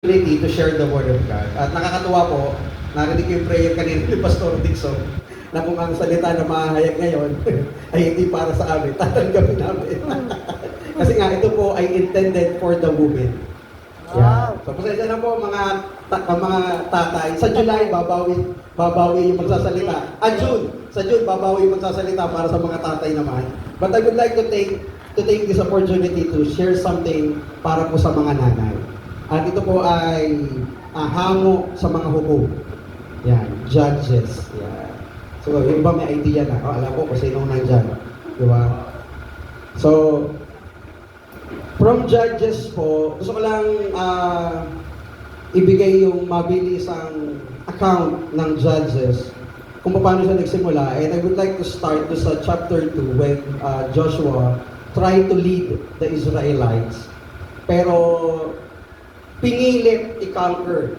To share the Word of God. At nakakatuwa po, narinig ko yung prayer kanina ni Pastor Dixon na kung ang salita na mahahayag ngayon ay hindi para sa amin, tatanggapin namin. Kasi nga, ito po ay intended for the women. Yeah. So, pasensya na po mga tatay. Sa July, babawi yung magsasalita. Sa June, babawi yung magsasalita para sa mga tatay naman. But I would like to take this opportunity to share something para po sa mga nanay. At ito po ay hango sa mga hukom. Yan, judges. Yan. So, yung iba may idea na. Alam ko kung sino nandyan. Di ba? So, from judges po, gusto ko lang ibigay yung mabilisang account ng judges kung paano siya nagsimula. And I would like to start to sa chapter 2 when Joshua tried to lead the Israelites. Pero pinilit i-conquer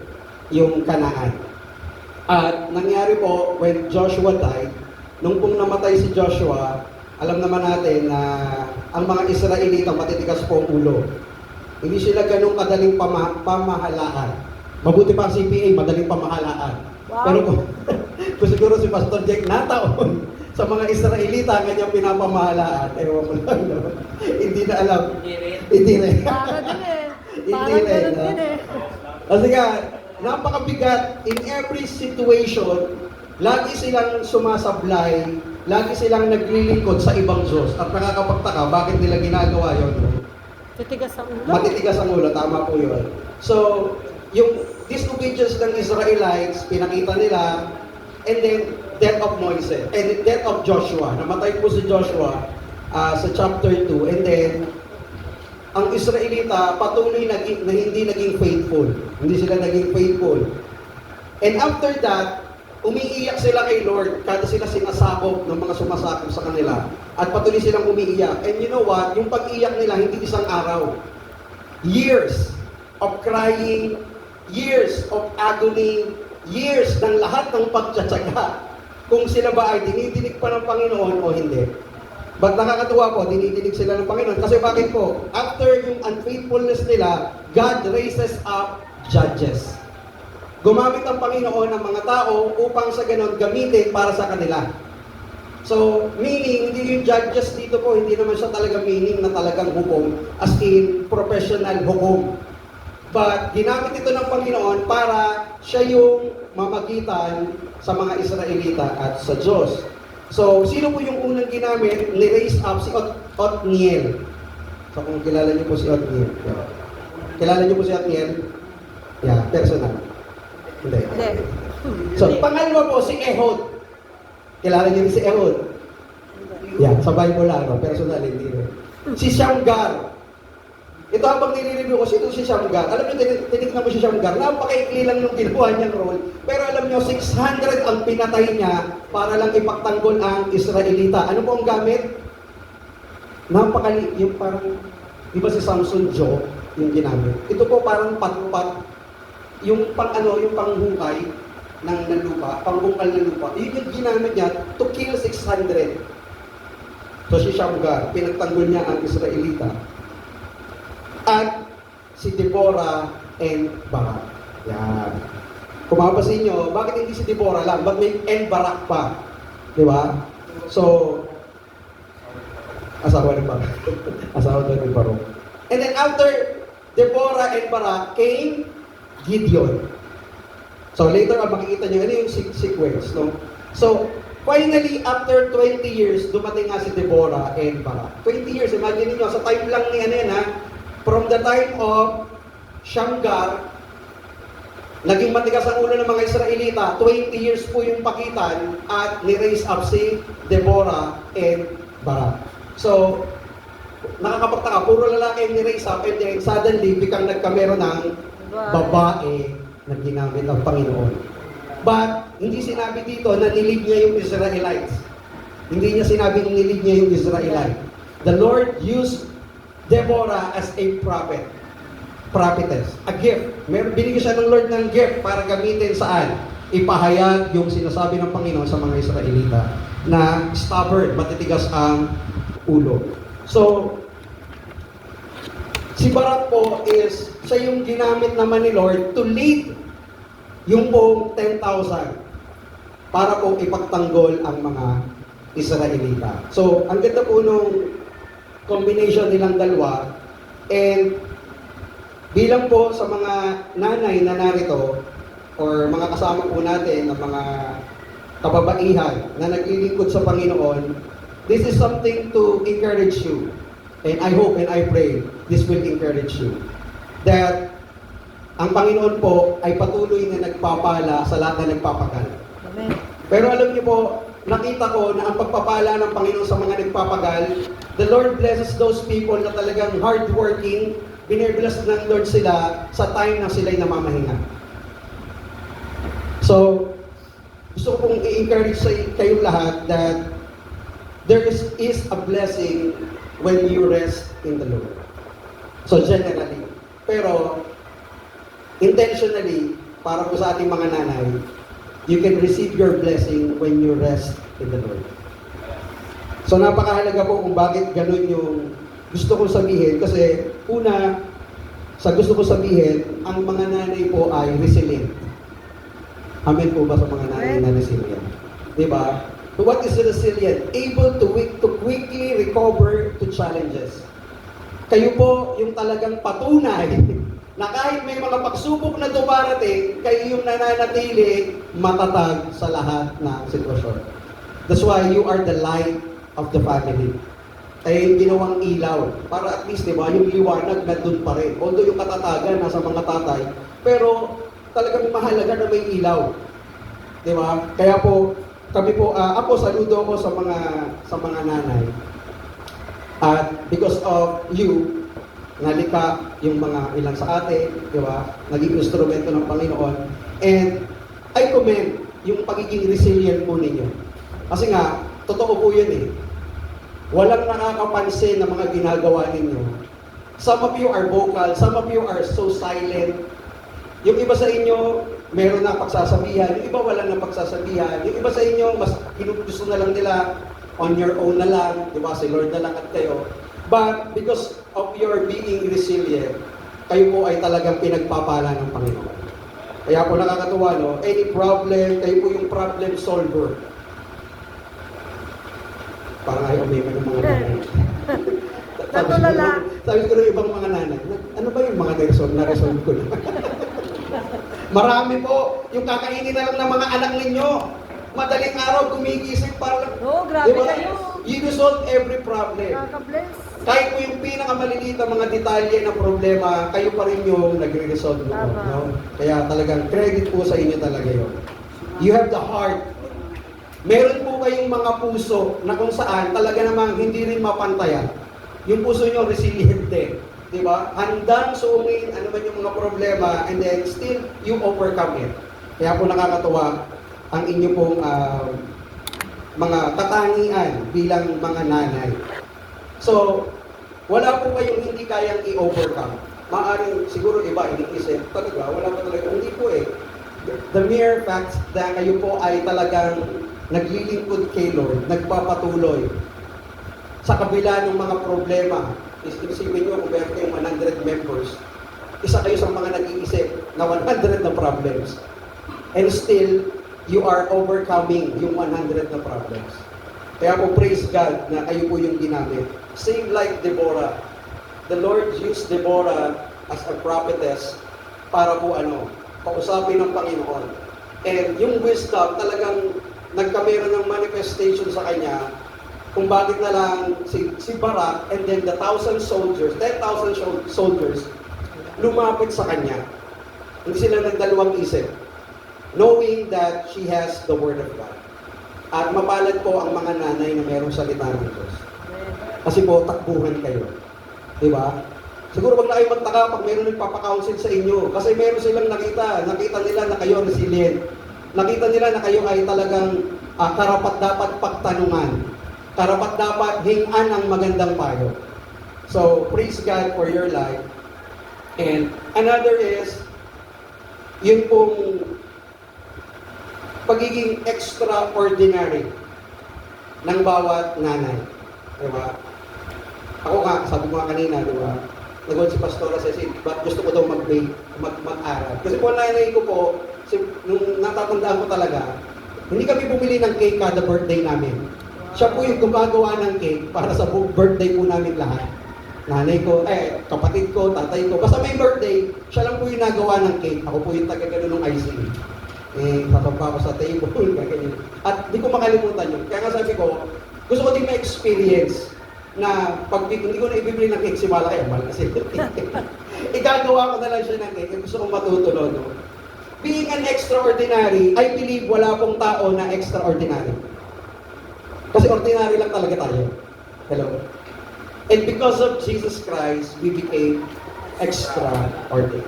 yung Canaan. At nangyari po, when Joshua died, nung pong namatay si Joshua, alam naman natin na ang mga Israelita matitigas po ang ulo. Hindi sila ganun kadaling pamahalaan. Mabuti pa ang CPA, madaling pamahalaan. Wow. Pero kung siguro si Pastor Jack nataon sa mga Israelita ang kanyang pinapamahalaan, ewan ko lang naman. Hindi na alam. Hindi rin. Para din eh. Hindi rin. Kasi nga, napakabigat. In every situation, lagi silang sumasablay, lagi silang naglilingkod sa ibang Diyos. At nakakapagtaka, bakit nila ginagawa yun? Titigas ang ulo. Matitigas ang ulo, tama po yun. So, yung disobedience ng Israelites, pinakita nila, and then, death of Moses, and the death of Joshua. Namatay po si Joshua sa chapter 2, and then, ang Israelita patuloy na hindi naging faithful. Hindi sila naging faithful. And after that, umiiyak sila kay Lord kada sila sinasakop ng mga sumasakop sa kanila. At patuloy silang umiiyak. And you know what? Yung pag-iyak nila, hindi isang araw. Years of crying, years of agony, years ng lahat ng pagtsatsaga. Kung sila ba ay dinidinig pa ng Panginoon o hindi. But nakakatuwa po, dinidinig sila ng Panginoon. Kasi bakit po? After yung unfaithfulness nila, God raises up judges. Gumamit ang Panginoon ng mga tao upang sa ganon gamitin para sa kanila. So, meaning, hindi yung judges dito po, hindi naman siya talaga meaning na talagang hukom, as in professional hukom. But ginamit ito ng Panginoon para siya yung mamagitan sa mga Israelita at sa Diyos. So, sino po yung unang ginamit? Ni-raise up si Othniel. So, kung kilala niyo po si Othniel. Yeah. Kilala niyo po si Othniel? Yeah, personal. Hindi. So, pangalawa po si Ehud. Kilala niyo si Ehud? Yeah, sa Bible lang, no? Personal, hindi rin. Si Shamgar. Ito habang nire-review ko, sino si Shamgar? Alam niyo, tinignan mo si Shamgar, napakaikli lang yung ginawa niyang role. Pero alam niyo, 600 ang pinatay niya para lang ipagtanggol ang Israelita. Ano po ang gamit? Napakali, yung parang, di ba si Samson Joe, yung ginamit. Ito po parang patpat, yung yung panghukay ng lupa, pangbungkal ng lupa. Yun yung ginamit niya to kill 600. So si Shamgar, pinagtanggol niya ang Israelita. At si Deborah and Barak. Yan. Kung mapapansin nyo, bakit hindi si Deborah lang? But may and Barak pa. Di ba? So, asawa ni Barak. Asawa ni Barak. And then after Deborah and Barak came Gideon. So later, makikita nyo, ano yung sequence, no? So, finally, after 20 years, dumating nga si Deborah and Barak. 20 years, imagine niyo sa time lang ni from the time of Shamgar, naging matigas ang ulo ng mga Israelita, 20 years po yung pagitan at ni-raise up si Deborah and Barak. So, nakakapagtaka, puro lalaki yung ni-raise up and then suddenly, biglang nagkamero ng babae na ginamit ng Panginoon. But, hindi sinabi dito na nilid niya yung Israelites. Hindi niya sinabi na nilid niya yung Israelites. The Lord used Deborah as a prophetess, a gift. Binigyan siya ng Lord ng gift para gamitin saan? Ipahayag yung sinasabi ng Panginoon sa mga Israelita na stubborn, matitigas ang ulo. So, Si Barak po is, siya yung ginamit naman ni Lord to lead yung pong 10,000 para po ipagtanggol ang mga Israelita. So, ang ganda po nung combination nilang dalawa, and bilang po sa mga nanay na narito, or mga kasama po natin ng mga kababaihan na naglilingkod sa Panginoon, this is something to encourage you. And I hope and I pray this will encourage you. That ang Panginoon po ay patuloy na nagpapala sa lahat na nagpapagal. Amen. Pero alam niyo po, nakita ko na ang pagpapala ng Panginoon sa mga nagpapagal, the Lord blesses those people na talagang hardworking, binibless ng Lord sila sa time na sila'y namamahinga. So, gusto ko pong i-encourage sa kayong lahat that there is a blessing when you rest in the Lord. So, generally. Pero, intentionally, para po sa ating mga nanay, you can receive your blessing when you rest in the Lord. So, napakahalaga po kung bakit ganun yung gusto kong sabihin. Kasi, una, sa gusto ko sabihin, ang mga nanay po ay resilient. Amen po ba sa mga nanay na resilient? Diba? So what is resilient? Able to quickly recover to challenges. Kayo po yung talagang patunay na kahit may mga pagsubok na dumarating, kayo yung nananatili matatag sa lahat ng sitwasyon. That's why you are the light of the family. Ay yung ginawang ilaw. Para at least, di ba, yung liwanag nandun pa rin. Although yung katatagan nasa mga tatay, pero talagang mahalaga na may ilaw. Di ba? Kaya po, kami po, ako saludo ako sa mga nanay. At because of you, nalika yung mga ilang sa atin, di ba? Naging instrumento ng Panginoon. And I commend yung pagiging resilient po ninyo. Kasi nga, totoo po yun eh. Walang nakakapansin ng mga ginagawa ninyo. Some of you are vocal, some of you are so silent. Yung iba sa inyo, meron na pagsasabihan. Yung iba wala na pagsasabihan. Yung iba sa inyo, mas gusto na lang nila on your own na lang. Di ba? Si Lord na lang at kayo. But because of your being resilient, kayo po ay talagang pinagpapala ng Panginoon. Kaya po nakakatuwa, no? Any problem, kayo po yung problem solver. Parang ayaw umiman ng mga nanay. Natulala. Sabi ko ng ibang mga nanay, ano ba yung mga na-resolve ko na? Marami po, yung kakainin na lang ng mga anak ninyo. Madaling araw, gumigising para lang. Oo, grabe kayo. You resolve every problem. Nakaka-bless. Kahit po yung pinakamaliliit na mga detalye ng problema, kayo pa rin yung nagre-resolve noon. Tama. No? Kaya talagang credit po sa inyo talaga yun. You have the heart. Meron po kayong mga puso na kung saan talaga namang hindi rin mapantayan. Yung puso nyo resilient din. Diba? Handang suungin ano man yung mga problema and then still you overcome it. Kaya po nakakatuwa ang inyo pong mga katangian bilang mga nanay. So, wala po kayong hindi kayang i-overcome. Maaaring siguro iba, iniisip talaga, wala pa talaga. Hindi po eh. The mere fact na kayo po ay talagang naglilingkod kay Lord, nagpapatuloy sa kabila ng mga problema. Isipin nyo kung meron kayong 100 members, isa kayo sa mga nag-iisip na 100 na problems. And still, you are overcoming yung 100 na problems. Kaya po praise God na kayo po yung ginamit. Same like Deborah. The Lord used Deborah as a prophetess para po kausapin ng Panginoon. And yung wisdom talagang nagkameron ng manifestation sa kanya kung bakit na lang si Barak and then the 10,000 soldiers lumapit sa kanya. Hindi sila nagdalawang isip. Knowing that she has the Word of God. At mapalad po ang mga nanay na mayroong salita ng Diyos. Kasi po, takbuhan kayo. Diba? Siguro wag na kayo magtaka pag mayroong nagpapakounsel sa inyo. Kasi meron silang nakita nila na kayo resilient. Nakita nila na kayo ay talagang karapat-dapat pagtanungan. Karapat-dapat hingan ang magandang payo. So, praise God for your life. And another is, yun pong pagiging extraordinary ng bawat nanay. Diba? Ako nga, sabi ko nga kanina, diba? Nag-on si Pastora sa ba't gusto ko daw mag-bake, mag-aral. Kasi po nanay ko po, nung natatandaan ko talaga, hindi kami bumili ng cake kada birthday namin. Siya po yung gumagawa ng cake para sa birthday po namin lahat. Nanay ko, kapatid ko, tatay ko, basta may birthday, siya lang po yung nagawa ng cake. Ako po yung taga-gano ng icing. Papapa ko sa table, gaganyan. At di ko makalimutan yun. Kaya nga sabi ko, gusto ko din ma-experience na pag hindi ko na ibibili ng cake si Malaki, mahal kasi. Igagawa ko na lang siya ng cake, gusto kong matutulo, no? Being an extraordinary, I believe wala pong tao na extraordinary. Kasi ordinary lang talaga tayo. Hello? And because of Jesus Christ, we became extraordinary.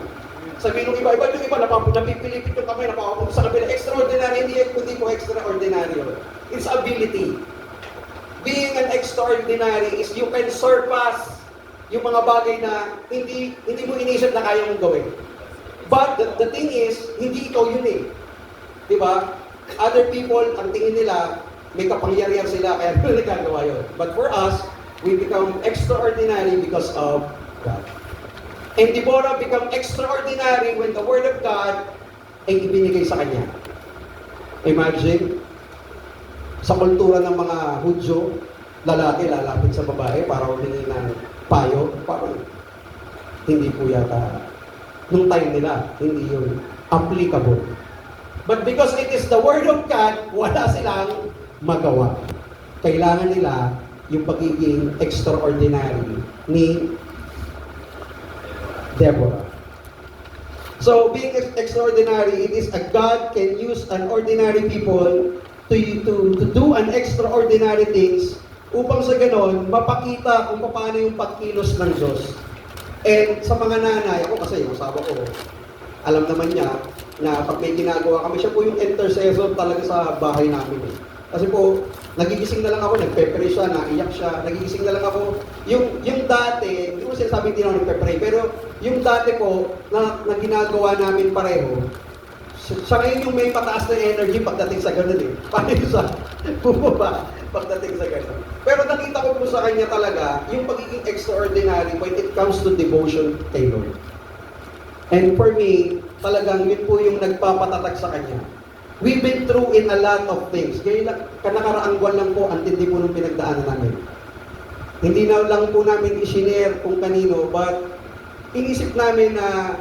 Sabi nung iba yung iba, napipilipit yung kamay, napapapunta sa kabila. Extraordinary, hindi po extraordinary. It's ability. Being an extraordinary is you can surpass yung mga bagay na hindi mo inisip na kaya mong gawin. But the thing is, hindi ikaw yun eh. Diba? Other people, ang tingin nila, may kapangyarihan sila, kaya nagagawa yun. But for us, we become extraordinary because of God. And Deborah become extraordinary when the Word of God ay ibinigay sa kanya. Imagine, sa kultura ng mga Hudyo, lalaki lalapit sa babae para humingi ng payo, parang hindi po yata, nung time nila, hindi yun applicable. But because it is the Word of God, wala silang magawa. Kailangan nila yung pagiging extraordinary ni Deborah. So, being extraordinary, it is a God can use an ordinary people to do an extraordinary things upang sa ganon, mapakita kung paano yung pagkilos ng Diyos. And sa mga nanay, ako kasi yung asawa ko, alam naman niya na pag may ginagawa kami, siya po yung intercessor talaga sa bahay namin. Kasi po, nagigising na lang ako, nagpe-pray siya, naiyak siya, nagigising na lang ako. Yung dati, hindi ko sinasabi hindi ako nagpe-pray, pero yung dati po, na ginagawa namin pareho, siya ngayon yung may pataas na energy pagdating sa ganun eh. Paano yung sa bumaba pagdating sa ganun. Pero nakita ko po sa kanya talaga, yung pagiging extraordinary when it comes to devotion kay Lord. And for me, talagang yun po yung nagpapatatag sa kanya. We've been through in a lot of things. Kaya kanakaraang buwan lang po, ang tindi po nung pinagdaanan namin. Hindi na lang po namin i-share kung kanino, but inisip namin na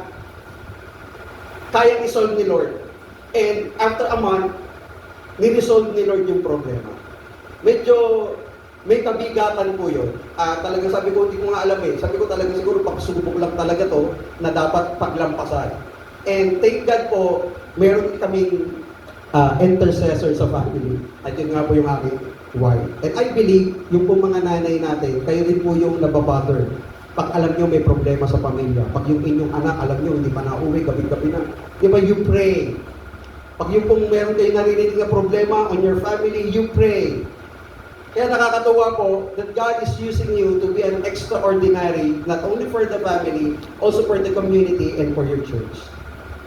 kayang isolve ni Lord. And after a month, ni-resolve ni Lord yung problema. Medyo may kabigatan po yun. Talagang sabi ko, hindi ko nga alam eh. Sabi ko talaga siguro pagsubok lang talaga to na dapat paglampasan. And thank God po, meron kaming intercessor sa family. At yun nga po yung aking wife. And I believe, yung po mga nanay natin, kayo din po yung nababother. Pag alam nyo may problema sa pamilya, pag yung inyong anak, alam nyo, hindi pa nauwi, gabi-gabi na. Di ba, you pray. Pag yung pong meron kayo narinig na problema on your family, you pray. Kaya nakakatuwa po that God is using you to be an extraordinary, not only for the family, also for the community and for your church.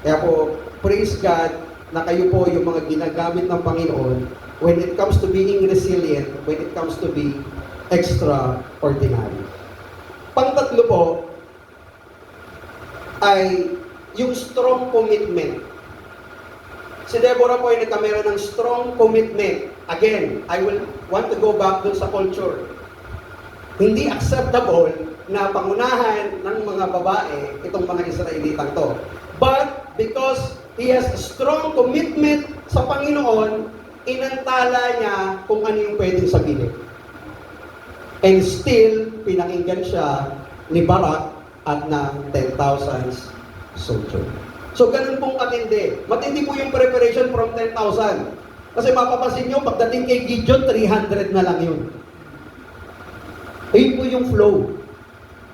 Kaya po, praise God na kayo po yung mga ginagamit ng Panginoon when it comes to being resilient, when it comes to be extraordinary. Pangtatlo po ay yung strong commitment. Si Deborah po ay nagkamera ng strong commitment. Again, I will want to go back dun sa culture. Hindi acceptable na pangunahan ng mga babae itong mga Israelitang to. But because he has a strong commitment sa Panginoon, inantala niya kung ano yung pwedeng sabihin. And still, pinakinggan siya ni Barak at ng 10,000 soldier. So, ganun pong katindi. Matindi po yung preparation from 10,000. Kasi mapapansin nyo, pagdating kay Gideon, 300 na lang yun. Ayun po yung flow.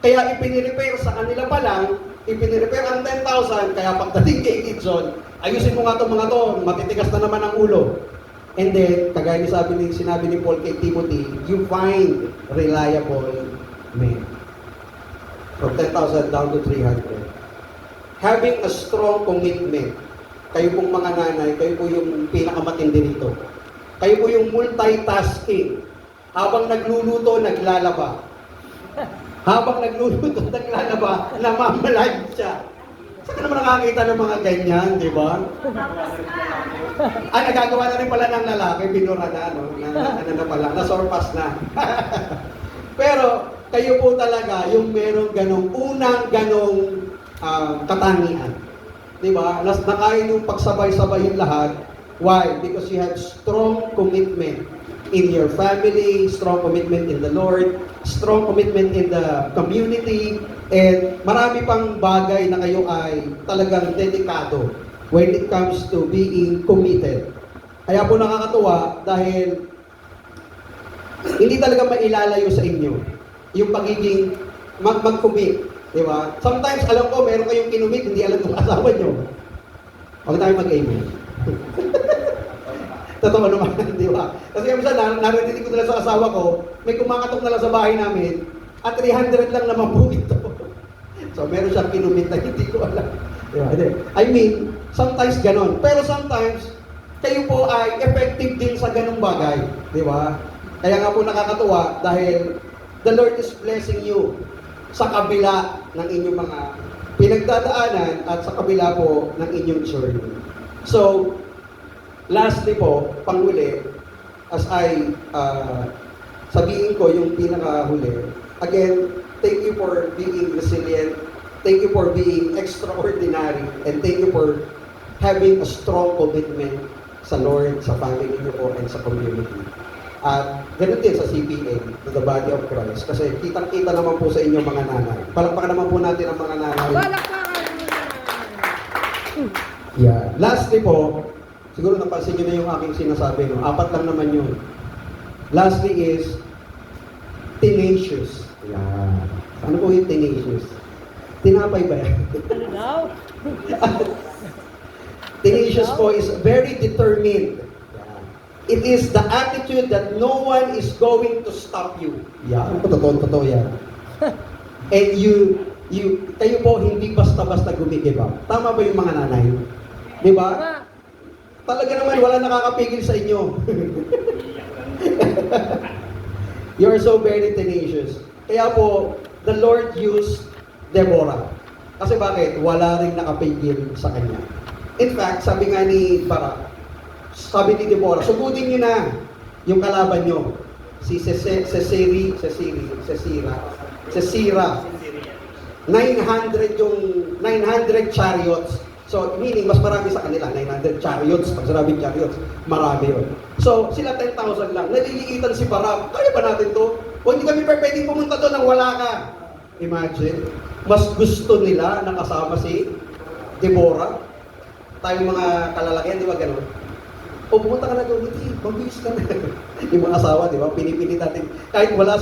Kaya ipinirepair sa kanila pa lang, ipinirepair ang 10,000, kaya pagdating kay Gideon, ayusin mo nga itong mga to, matitigas na naman ang ulo. And then, kagaya ni sinabi ni Paul kay Timothy, you find reliable men. From 10,000 down to 300. Having a strong commitment. Kayo pong mga nanay, kayo po yung pinakamatindi nito. Kayo po yung multitasking. Habang nagluluto, naglalaba. habang nagluluto, naglalaba, namamalive siya. Saan ka naman nakakita ng mga ganyan, di ba? Nagagawa na rin pala ng lalaki, binura na, no? Ano na pala, nasurpass na. Pero, kayo po talaga, yung merong unang ganong katangian. Di ba? Nakaya yung pagsabay-sabay yung lahat. Why? Because you have strong commitment in your family, strong commitment in the Lord, strong commitment in the community, and marami pang bagay na kayo ay talagang dedikado when it comes to being committed. Kaya po nakakatuwa dahil hindi talaga mailalayo sa inyo yung pagiging mag-commit. Di ba? Sometimes, alam ko, meron kayong kinumit, hindi alam kung asawa nyo. Huwag tayo mag-amen. Totoo naman, di ba? Kasi minsan, narinig ko nila sa asawa ko, may kumakatok na lang sa bahay namin, at 300 lang naman po ito. So, meron siyang kinumit na hindi ko alam. Di ba? I mean, sometimes ganon. Pero sometimes, kayo po ay effective din sa ganong bagay. Di ba? Kaya nga po nakakatuwa dahil the Lord is blessing you sa kabila ng inyong mga pinagdadaanan at sa kabila po ng inyong journey. So, lastly po, panghuli, as I sabihin ko yung pinakahuli, again, thank you for being resilient, thank you for being extraordinary, and thank you for having a strong commitment sa Lord, sa family niyo po, and sa community. At ganun din sa CPA, to the body of Christ. Kasi kitang-kita naman po sa inyo mga nanay. Palakpakan naman po natin ang mga nanay. Yeah. Lastly po, siguro napansin nyo na yung aking sinasabi. No? 4 lang naman yun. Lastly is, tenacious. Yeah. Ano po yung tenacious? Tinapay ba yan? Ano daw? Tenacious po is very determined. It is the attitude that no one is going to stop you. Yeah, totoo yan. And kayo po hindi basta-basta gumigiba. Tama ba yung mga nanay? Di ba? Talaga naman wala nakakapigil sa inyo. You are so very tenacious. Kaya po, the Lord used Deborah. Kasi bakit? Wala rin nakapigil sa kanya. In fact, sabi nga ni Barak, sabi ni Deborah, sugutin niyo na yung kalaban niyo. Si Sisera. 900 chariots. So, meaning, mas marami sa kanila. 900 chariots. Pag sinabing chariots, marami yun. So, sila 10,000 lang. Naliliitan si Barak. Kaya ba natin to? O hindi kami pwedeng pumunta doon nang wala ka. Imagine. Mas gusto nila na kasama si Deborah. Tayong mga kalalakihan, di ba ganun? O pumunta ka na doon, hindi, mabilis ka na. Yung mga asawa, di ba? Pinipilit natin. Kahit wala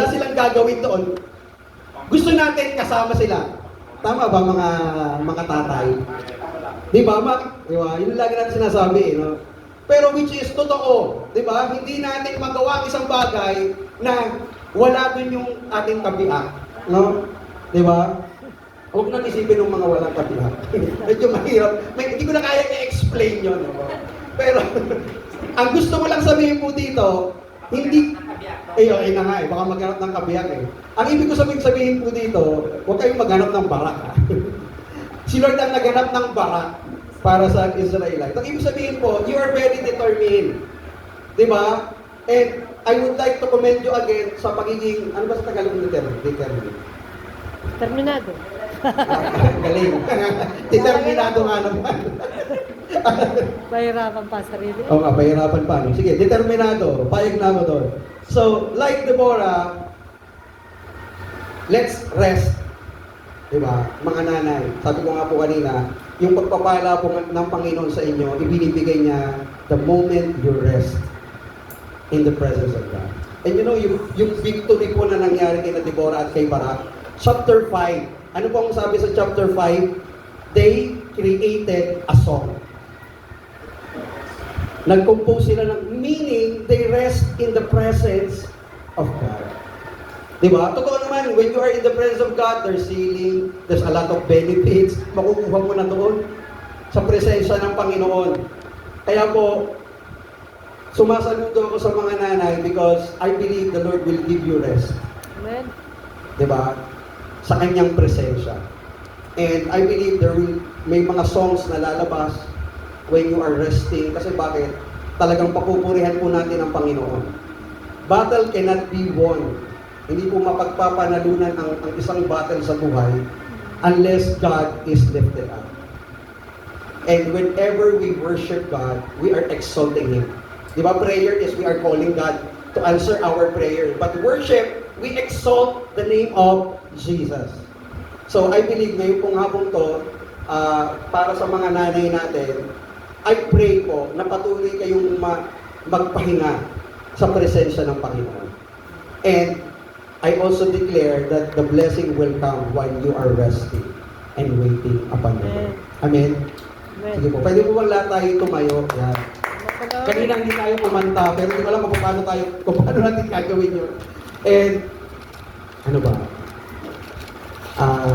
silang gagawin doon, gusto natin kasama sila. Tama ba mga tatay? Di ba? Di ba? Yun lagi natin sinasabi, no? Pero which is totoo, di ba? Hindi natin magawa ang isang bagay na wala doon yung ating kabiak, no? Di ba? Huwag nang isipin ng mga walang kabiak. Medyo mahirap. Hindi ko na kaya i-explain yun. No? Pero, ang gusto ko lang sabihin po dito, hindi... Ayun na nga baka maghanap ng kabiyak eh. Ang ibig ko sabihin po dito, huwag kayong maghanap ng barak. Si Lord ang naghanap ng barak para sa Israelite. Ang ibig sabihin po, you are very determined. Di ba? And I would like to commend you again sa pagiging, ano ba sa Tagalog ng determined? Terminado. Galing. Determinado nga naman. Mahirapan pa sarili. Oo nga, pahirapan pa. No? Sige, determinado. Payag na ako doon. So, like Deborah, let's rest. Diba? Mga nanay, sabi ko nga po kanina, yung pagpapala po ng Panginoon sa inyo, ibinibigay niya the moment you rest in the presence of God. And you know, yung victory po na nangyari kay Deborah at kay Barak, chapter 5, ano po ang sabi sa chapter 5? They created a song. Nag-compose sila ng meaning, they rest in the presence of God. Diba? Totoo naman, when you are in the presence of God, there's healing, there's a lot of benefits, makukuha mo na doon sa presensya ng Panginoon. Kaya po, sumasaludo ako sa mga nanay because I believe the Lord will give you rest. Amen. Di ba? Sa kanyang presensya. And I believe may mga songs na lalabas when you are resting. Kasi bakit? Talagang papupurihan po natin ang Panginoon. Battle cannot be won. Hindi po mapagpapanalunan ang isang battle sa buhay unless God is lifted up. And whenever we worship God, we are exalting Him. Di ba? Prayer is we are calling God to answer our prayer. But worship, we exalt the name of Jesus. So I believe ngayon pong hapon to, para sa mga nanay natin, I pray po na patuloy kayong magpahinga sa presensya ng Panginoon. And I also declare that the blessing will come while you are resting and waiting upon the Lord. Amen? Amen. Sige po, pwede po ba lahat tayo tumayo? Yan. Mapanood. Kanina hindi tayo kumanta, pero hindi ko alam kung paano natin gagawin yun. And, ano ba?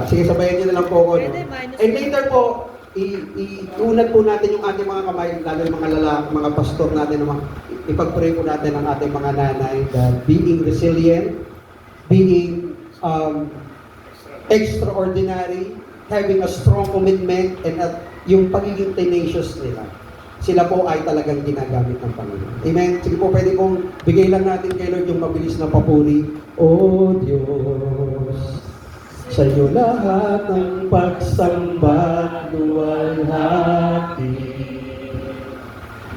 Sige, sabayan niyo na lang po ako. No? Pwede, minus And later po, iunad po natin yung ating mga kamay, lalo yung mga lalaki, mga pastor natin, ipag-pray po natin ang ating mga nanay that being resilient, being extraordinary, having a strong commitment, and yung pagiging tenacious nila. Sila po ay talagang ginagamit ng Panginoon. Amen? Sige po, pwede pong bigay lang natin kay Lord yung mabilis na papuri. O Diyos, sa iyo lahat ng pagsamba luwalhati.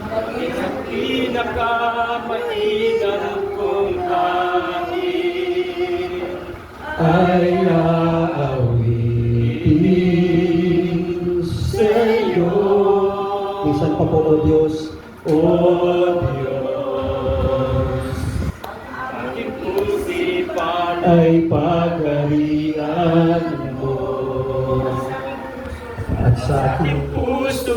Ang pinakamainam kong hangin Ay aawitin sa iyo. Minsan pa po, O Diyos, O Diyos. Aking pusipan ay pagarian mo. At sa aking aking puso